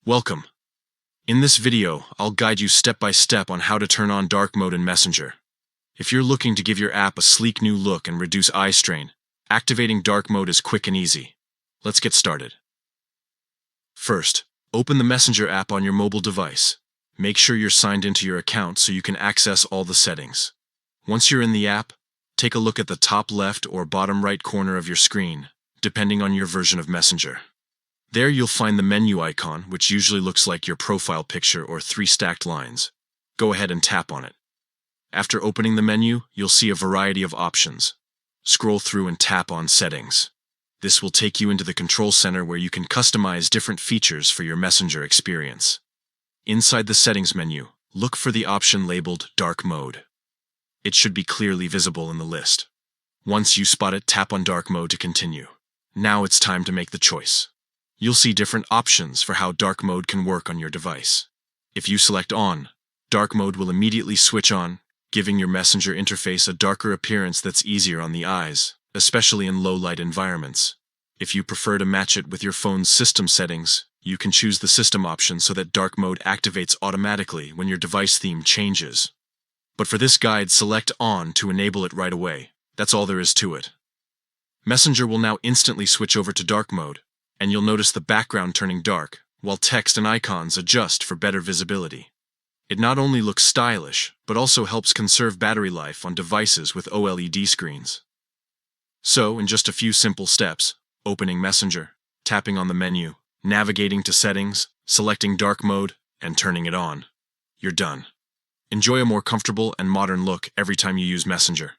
Welcome. In this video, I'll guide you step by step on how to turn on dark mode in Messenger. If you're looking to give your app a sleek new look and reduce eye strain, activating dark mode is quick and easy. Let's get started. First, open the Messenger app on your mobile device. Make sure you're signed into your account so you can access all the settings. Once you're in the app, take a look at the top left or bottom right corner of your screen, depending on your version of Messenger. There you'll find the menu icon, which usually looks like your profile picture or 3 stacked lines. Go ahead and tap on it. After opening the menu, you'll see a variety of options. Scroll through and tap on Settings. This will take you into the control center where you can customize different features for your Messenger experience. Inside the Settings menu, look for the option labeled Dark Mode. It should be clearly visible in the list. Once you spot it, tap on Dark Mode to continue. Now it's time to make the choice. You'll see different options for how dark mode can work on your device. If you select On, dark mode will immediately switch on, giving your Messenger interface a darker appearance that's easier on the eyes, especially in low-light environments. If you prefer to match it with your phone's system settings, you can choose the system option so that dark mode activates automatically when your device theme changes. But for this guide, select On to enable it right away. That's all there is to it. Messenger will now instantly switch over to dark mode, and you'll notice the background turning dark, while text and icons adjust for better visibility. It not only looks stylish, but also helps conserve battery life on devices with OLED screens. So, in just a few simple steps, opening Messenger, tapping on the menu, navigating to Settings, selecting dark mode, and turning it on, you're done. Enjoy a more comfortable and modern look every time you use Messenger.